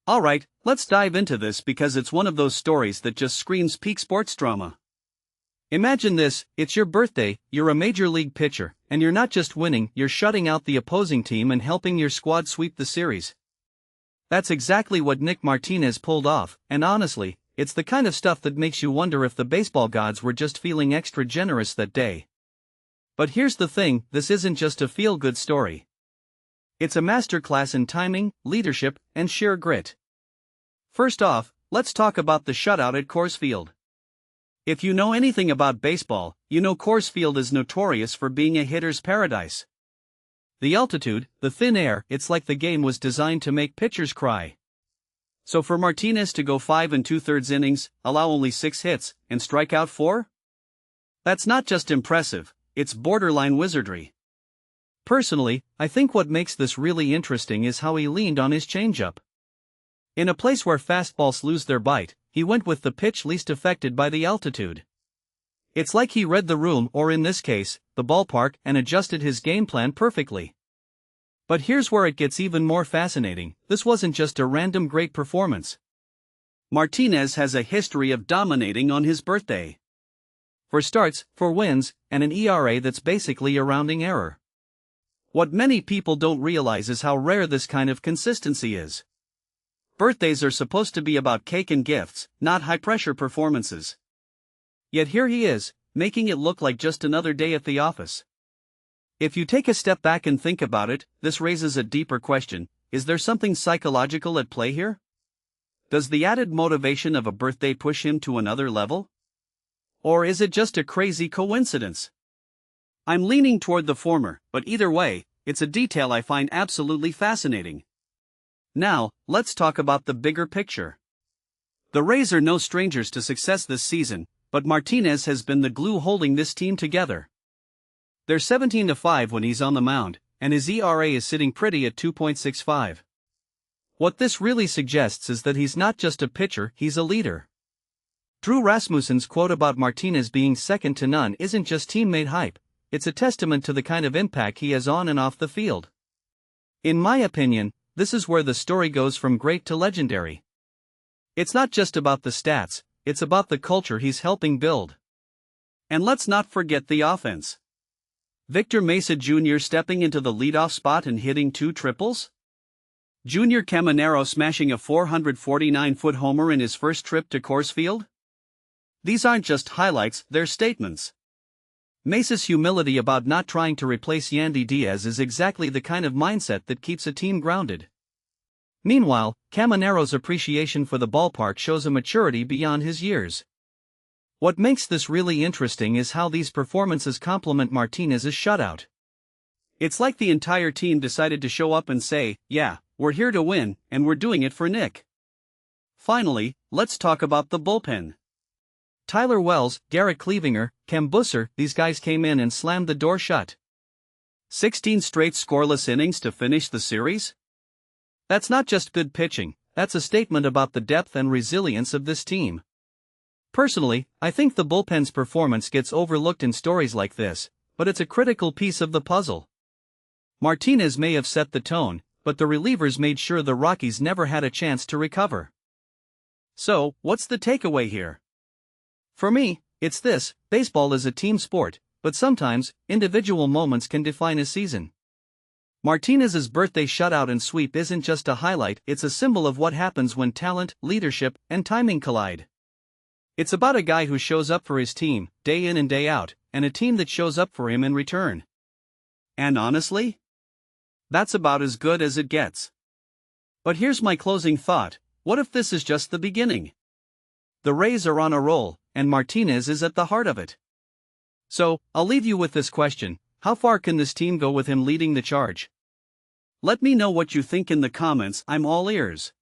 Alright, let's dive into this because it's one of those stories that just screams peak sports drama. Imagine this, it's your birthday, you're a major league pitcher, and you're not just winning, you're shutting out the opposing team and helping your squad sweep the series. That's exactly what Nick Martinez pulled off, and honestly, it's the kind of stuff that makes you wonder if the baseball gods were just feeling extra generous that day. But here's the thing, this isn't just a feel-good story. It's a masterclass in timing, leadership, and sheer grit. First off, let's talk about the shutout at Coors Field. If you know anything about baseball, you know Coors Field is notorious for being a hitter's paradise. The altitude, the thin air, it's like the game was designed to make pitchers cry. So for Martinez to go 5 2/3 innings, allow only 6 hits, and strike out 4? That's not just impressive, it's borderline wizardry. Personally, I think what makes this really interesting is how he leaned on his changeup. In a place where fastballs lose their bite, he went with the pitch least affected by the altitude. It's like he read the room, or in this case, the ballpark, and adjusted his game plan perfectly. But here's where it gets even more fascinating, this wasn't just a random great performance. Martinez has a history of dominating on his birthday. For starts, for wins, and an ERA that's basically a rounding error. What many people don't realize is how rare this kind of consistency is. Birthdays are supposed to be about cake and gifts, not high-pressure performances. Yet here he is, making it look like just another day at the office. If you take a step back and think about it, this raises a deeper question, is there something psychological at play here? Does the added motivation of a birthday push him to another level? Or is it just a crazy coincidence? I'm leaning toward the former, but either way, it's a detail I find absolutely fascinating. Now, let's talk about the bigger picture. The Rays are no strangers to success this season, but Martinez has been the glue holding this team together. They're 17-5 when he's on the mound, and his ERA is sitting pretty at 2.65. What this really suggests is that he's not just a pitcher, he's a leader. Drew Rasmussen's quote about Martinez being second to none isn't just teammate hype, it's a testament to the kind of impact he has on and off the field. In my opinion, this is where the story goes from great to legendary. It's not just about the stats, it's about the culture he's helping build. And let's not forget the offense. Victor Mesa Jr. stepping into the leadoff spot and hitting 2 triples? Junior Caminero smashing a 449-foot homer in his first trip to Coors Field? These aren't just highlights, they're statements. Mesa's humility about not trying to replace Yandy Diaz is exactly the kind of mindset that keeps a team grounded. Meanwhile, Caminero's appreciation for the ballpark shows a maturity beyond his years. What makes this really interesting is how these performances complement Martinez's shutout. It's like the entire team decided to show up and say, yeah, we're here to win, and we're doing it for Nick. Finally, let's talk about the bullpen. Tyler Wells, Garrett Cleavinger, Cam Busser, these guys came in and slammed the door shut. 16 straight scoreless innings to finish the series? That's not just good pitching, that's a statement about the depth and resilience of this team. Personally, I think the bullpen's performance gets overlooked in stories like this, but it's a critical piece of the puzzle. Martinez may have set the tone, but the relievers made sure the Rockies never had a chance to recover. So, what's the takeaway here? For me, it's this, baseball is a team sport, but sometimes, individual moments can define a season. Martinez's birthday shutout and sweep isn't just a highlight, it's a symbol of what happens when talent, leadership, and timing collide. It's about a guy who shows up for his team, day in and day out, and a team that shows up for him in return. And honestly, that's about as good as it gets. But here's my closing thought, what if this is just the beginning? The Rays are on a roll, and Martinez is at the heart of it. So, I'll leave you with this question, how far can this team go with him leading the charge? Let me know what you think in the comments, I'm all ears.